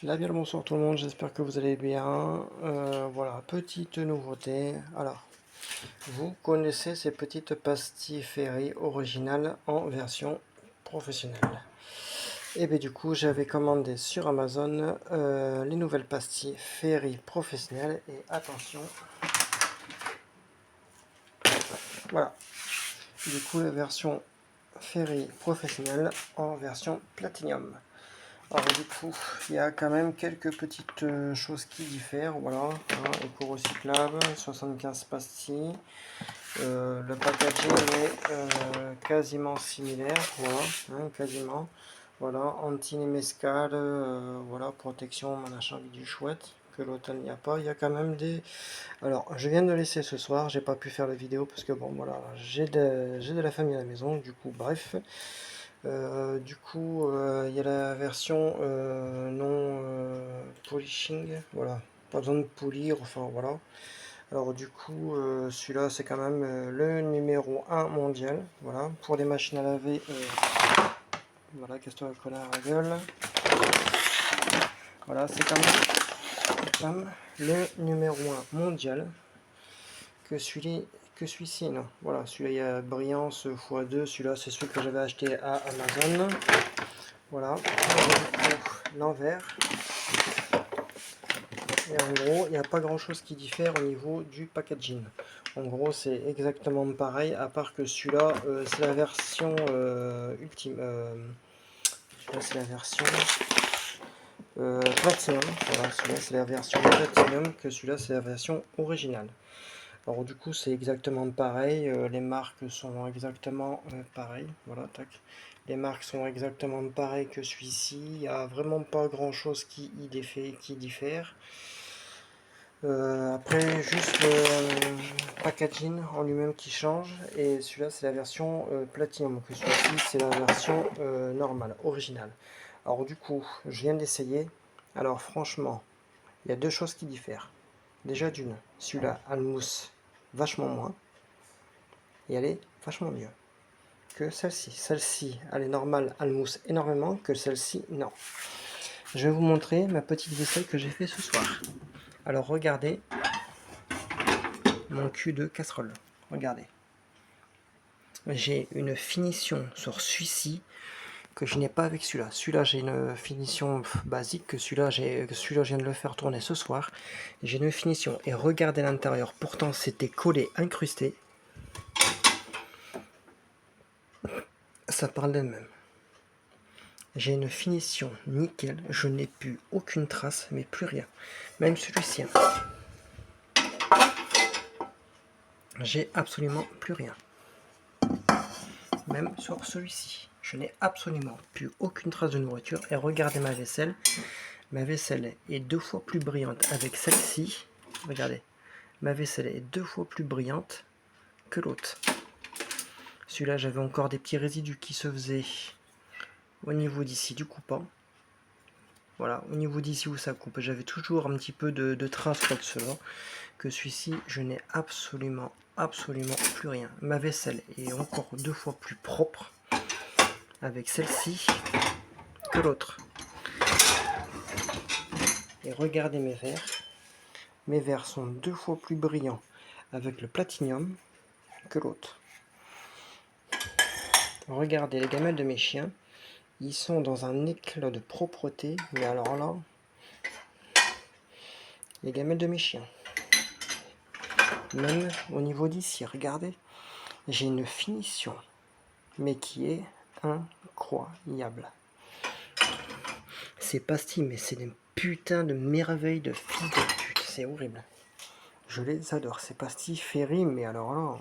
Là bien le bonsoir tout le monde, j'espère que vous allez bien. Voilà, petite nouveauté. Alors, vous connaissez ces petites pastilles Ferry originales en version professionnelle. Et bien du coup, j'avais commandé sur Amazon les nouvelles pastilles Ferry professionnelles. Et attention, voilà. Du coup, la version Ferry professionnelle en version Platinum. Alors du coup, il y a quand même quelques petites choses qui diffèrent, voilà, hein, éco-recyclable, 75 pastilles, le packaging est quasiment similaire, voilà, hein, quasiment, voilà, anti-mescal, voilà, protection, machin, du chouette, que l'autre il n'y a pas, il y a quand même des... Alors, je viens de laisser ce soir, j'ai pas pu faire la vidéo parce que bon, voilà, j'ai de la famille à la maison, du coup, bref... il y a la version non polishing, voilà, pas besoin de polir, enfin voilà. Alors du coup, celui-là c'est quand même le numéro 1 mondial, voilà, pour les machines à laver, voilà, question de connard à gueule, voilà, c'est quand même le numéro 1 mondial, que celui-ci, non, voilà, celui-là il y a brillance x2, celui-là c'est celui que j'avais acheté à Amazon, voilà, l'envers. Et en gros, il n'y a pas grand chose qui diffère au niveau du packaging. En gros, c'est exactement pareil, à part que celui-là, c'est la version ultime. Celui-là, c'est la version Platinum. Voilà, celui-là, c'est la version Platinum, que celui-là, c'est la version originale. Alors, du coup, c'est exactement pareil. Les marques sont exactement pareilles. Voilà, tac. Les marques sont exactement pareilles que celui-ci. Il n'y a vraiment pas grand chose qui diffère. Après, juste le packaging en lui-même qui change. Et celui-là, c'est la version Platinum. Que celui-ci, c'est la version normale, originale. Alors, du coup, je viens d'essayer. Alors, franchement, il y a deux choses qui diffèrent. Déjà, d'une, celui-là a le mousse vachement moins. Et elle est vachement mieux que celle-ci. Celle-ci, elle est normale, elle mousse énormément. Que celle-ci, non. Je vais vous montrer ma petite vaisselle que j'ai fait ce soir. Alors, regardez. Mon cul de casserole. Regardez. J'ai une finition sur celui-ci que je n'ai pas avec celui-là. Celui-là, j'ai une finition basique, que celui-là, je viens de le faire tourner ce soir. J'ai une finition, et regardez l'intérieur. Pourtant, c'était collé, incrusté. Ça parle d'elle-même. J'ai une finition nickel. Je n'ai plus aucune trace, mais plus rien. Même celui-ci. J'ai absolument plus rien. Même sur celui-ci. Je n'ai absolument plus aucune trace de nourriture. Et regardez ma vaisselle. Ma vaisselle est 2 fois plus brillante avec celle-ci. Regardez. Ma vaisselle est 2 fois plus brillante que l'autre. Celui-là, j'avais encore des petits résidus qui se faisaient au niveau d'ici du coupant. Voilà, au niveau d'ici où ça coupe, j'avais toujours un petit peu de traces comme cela. Que celui-ci, je n'ai absolument plus rien. Ma vaisselle est encore 2 fois plus propre avec celle-ci que l'autre. Et regardez mes verres. Mes verres sont 2 fois plus brillants avec le platinium que l'autre. Regardez les gamelles de mes chiens. Ils sont dans un éclat de propreté. Mais alors là, les gamelles de mes chiens. Même au niveau d'ici, regardez. J'ai une finition, mais qui est incroyable. Ces pastilles, mais c'est des putains de merveilles de fils de pute. C'est horrible. Je les adore. Ces pastilles Ferry, mais alors là,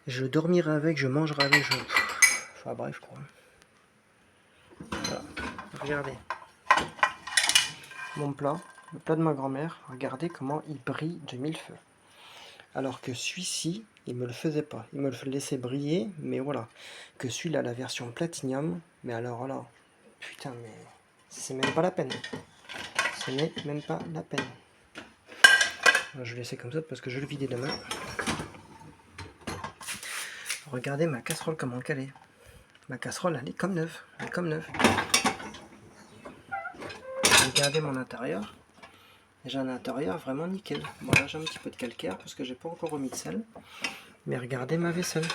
je dormirai avec, je mangerai avec, enfin bref quoi. Voilà. Regardez. Mon plat, le plat de ma grand-mère, regardez comment il brille de mille feux. Alors que celui-ci, il me le faisait pas. Il me le laissait briller, mais voilà. Que celui-là, la version Platinum, mais alors là, putain, mais c'est même pas la peine. Ce n'est même pas la peine. Je vais laisser comme ça parce que je vais le vider demain. Regardez ma casserole comment qu'elle est. Ma casserole, elle est comme neuve. Elle est comme neuve. regardez mon intérieur. J'ai un intérieur vraiment nickel. Bon là j'ai un petit peu de calcaire parce que j'ai pas encore remis de sel. Mais regardez ma vaisselle.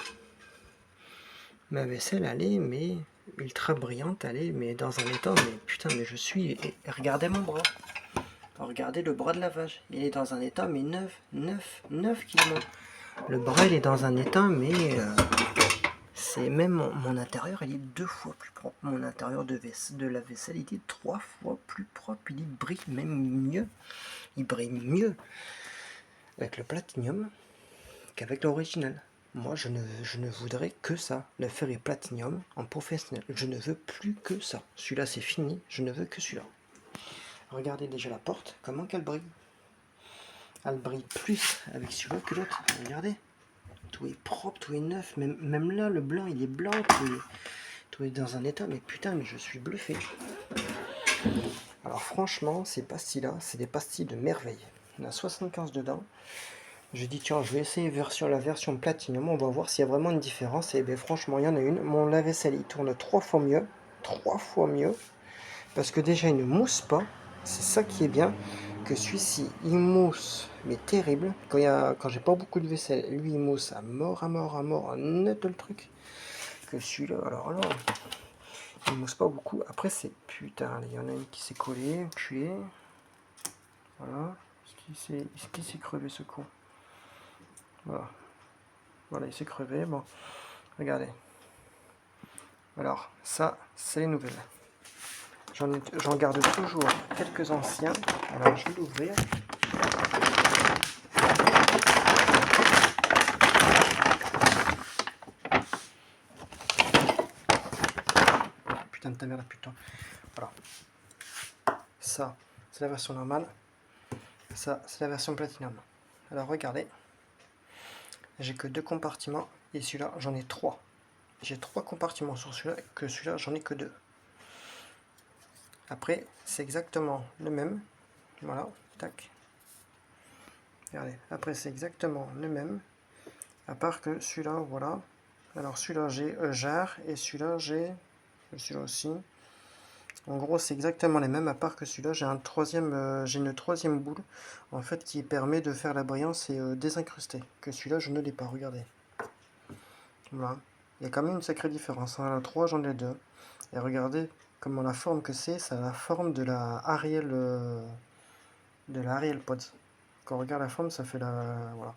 Ma vaisselle, elle est mais ultra brillante, elle est mais dans un état, mais putain, mais je suis... Et regardez mon bras. Regardez le bras de lavage. Il est dans un état mais neuf quasiment. Le bras il est dans un état mais... c'est même mon intérieur, il est 2 fois plus propre. Mon intérieur de la vaisselle, il est 3 fois plus propre. Il brille même mieux. Il brille mieux avec le platinium qu'avec l'original. Moi, je ne voudrais que ça. Le Ferry Platinum en professionnel. Je ne veux plus que ça. Celui-là, c'est fini. Je ne veux que celui-là. Regardez déjà la porte. Comment qu'elle brille. Elle brille plus avec celui-là que l'autre. Regardez. Tout est propre, tout est neuf. Même là, le blanc, il est blanc. Tout est dans un état. Mais putain, mais je suis bluffé. Alors franchement, ces pastilles-là, c'est des pastilles de merveille. Il y en a 75 dedans. J'ai dit tiens, je vais essayer la version Platinum, on va voir s'il y a vraiment une différence. Et bien franchement, il y en a une. Mon lave-vaisselle, il tourne 3 fois mieux. 3 fois mieux. Parce que déjà, il ne mousse pas. C'est ça qui est bien. Que celui-ci, il mousse, mais terrible. Quand j'ai pas beaucoup de vaisselle, lui, il mousse à mort, net le truc. Que celui-là, alors là, il mousse pas beaucoup. Après, c'est putain, il y en a une qui s'est collée, tuée. Voilà. Est-ce qu'il s'est crevé ce con? Voilà. Voilà, il s'est crevé. Bon, regardez. Alors, ça, c'est les nouvelles. J'en garde toujours quelques anciens. Alors, je vais l'ouvrir. Putain de ta merde, putain. Voilà. Ça, c'est la version normale. Ça, c'est la version Platinum. Alors, regardez. J'ai que 2 compartiments. Et celui-là, j'en ai 3. J'ai 3 compartiments sur celui-là. Que celui-là, j'en ai que 2. Après, c'est exactement le même. Voilà, tac. Regardez, après c'est exactement le même. À part que celui-là, voilà. Alors celui-là, j'ai jarre. Et celui-là, j'ai celui-là aussi. En gros, c'est exactement les mêmes. À part que celui-là, j'ai une troisième boule. En fait, qui permet de faire la brillance et désincruster. Que celui-là, je ne l'ai pas. Regardez. Voilà. Il y a quand même une sacrée différence. Hein. La 3, j'en ai 2. Et regardez comment la forme que c'est. Ça a la forme de la Ariel Pods. Quand on regarde la forme, ça fait la... Voilà.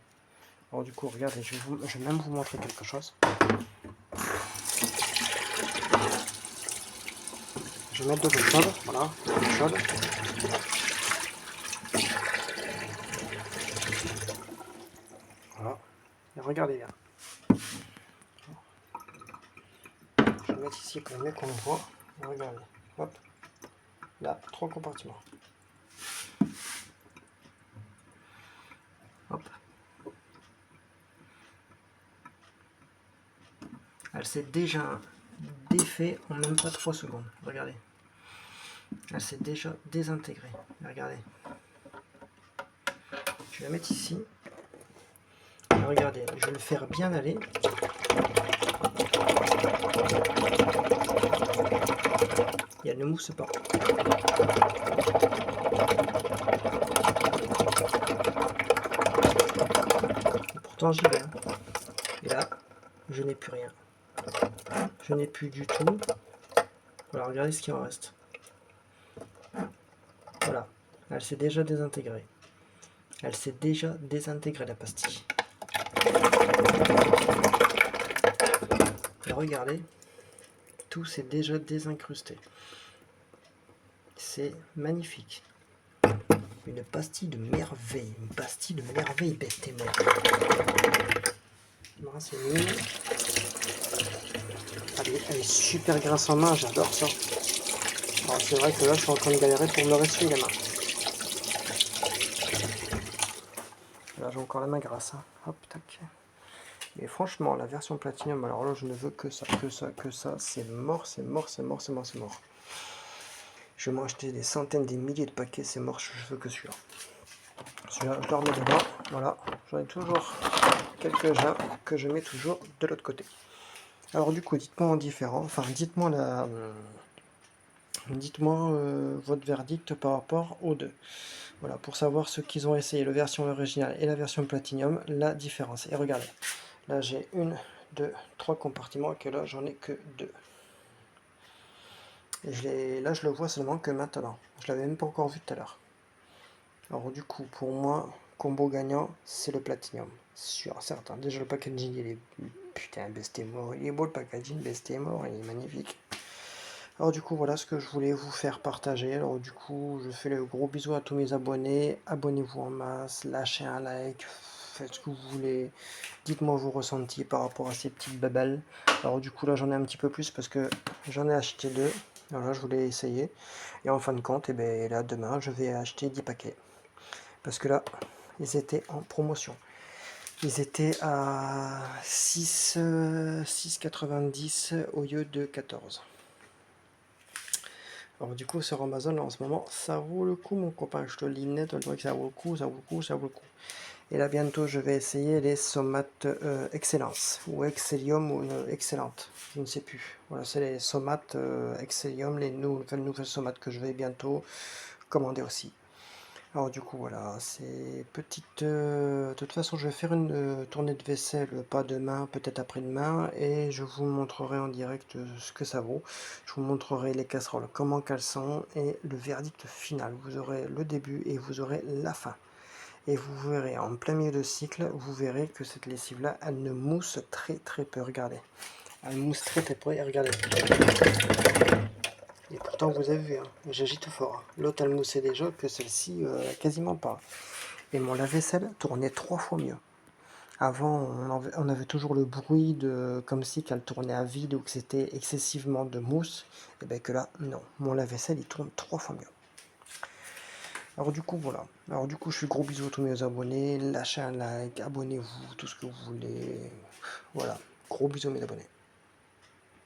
Alors du coup, regardez, je vais même vous montrer quelque chose. Je vais mettre de l'eau chaude. Voilà, de l'eau chaude. Voilà. Et regardez bien. Je vais mettre ici pour mieux qu'on le voit. Et regardez. Hop. Là, 3 compartiments. Hop. Elle s'est déjà défait en même pas 3 secondes. Regardez. Elle s'est déjà désintégrée. Regardez. Je vais la mettre ici. Et regardez, je vais le faire bien aller. Et elle ne mousse pas. Et pourtant j'y vais. Et là, je n'ai plus rien. Je n'ai plus du tout. Voilà, regardez ce qu'il en reste. Voilà, elle s'est déjà désintégrée. Elle s'est déjà désintégrée la pastille. Et regardez, tout s'est déjà désincrusté. C'est magnifique. Une pastille de merveille. Une pastille de merveille, bête et mère. C'est mignon. Elle est super grasse en main, j'adore ça. Alors c'est vrai que là je suis en train de galérer pour me ressuyer les mains. Là j'ai encore la main grasse. Hein. Hop, tac. Mais franchement, la version Platinum, alors là je ne veux que ça, que ça. C'est mort, c'est mort, c'est mort, c'est mort, c'est mort. Je vais m'acheter des centaines, des milliers de paquets, c'est mort, je veux que celui-là. Celui-là, je le remets dedans. Voilà, j'en ai toujours quelques-uns que je mets toujours de l'autre côté. Alors du coup, dites-moi en différent, enfin dites-moi Dites-moi votre verdict par rapport aux deux. Voilà, pour savoir ceux qu'ils ont essayé, la version originale et la version Platinum, la différence. Et regardez, là j'ai 1, 2, 3 compartiments, et que là j'en ai que 2. Et là je le vois seulement que maintenant. Je l'avais même pas encore vu tout à l'heure. Alors du coup, pour moi, combo gagnant, c'est le Platinum. Sûr, certain. Déjà le packaging, il est... Putain, besté mort. Il est beau le packaging, besté mort, il est magnifique. Alors du coup, voilà ce que je voulais vous faire partager. Alors du coup, je fais le gros bisou à tous mes abonnés. Abonnez-vous en masse, lâchez un like, faites ce que vous voulez. Dites-moi vos ressentis par rapport à ces petites babelles. Alors du coup, là, j'en ai un petit peu plus parce que j'en ai acheté 2. Alors là, je voulais essayer. Et en fin de compte, et ben, là, demain, je vais acheter 10 paquets. Parce que là, ils étaient en promotion. Ils étaient à 6,90 au lieu de 14. Alors du coup sur Amazon là, en ce moment ça vaut le coup mon copain, je te le dis net, on dirait que ça vaut le coup, ça vaut le coup, ça vaut le coup. Et là bientôt je vais essayer les somates Excellence ou Excellium ou Excellente, je ne sais plus. Voilà, c'est les somates Excellium, les nouvelles somates que je vais bientôt commander aussi. Alors du coup voilà, c'est petite... de toute façon je vais faire une tournée de vaisselle, pas demain, peut-être après-demain, et je vous montrerai en direct ce que ça vaut. Je vous montrerai les casseroles, comment qu'elles sont, et le verdict final. Vous aurez le début et vous aurez la fin. Et vous verrez, en plein milieu de cycle, vous verrez que cette lessive-là, elle ne mousse très très peu, regardez. Elle mousse très très peu, et regardez. Et pourtant vous avez vu, hein, j'agite fort. L'autre elle moussait déjà, que celle-ci quasiment pas. Et mon lave-vaisselle tournait 3 fois mieux. Avant, on avait toujours le bruit de comme si qu'elle tournait à vide ou que c'était excessivement de mousse. Et bien que là, non. Mon lave-vaisselle, il tourne 3 fois mieux. Alors du coup, voilà. Alors du coup, je fais gros bisous à tous mes abonnés. Lâchez un like, abonnez-vous, tout ce que vous voulez. Voilà. Gros bisous mes abonnés.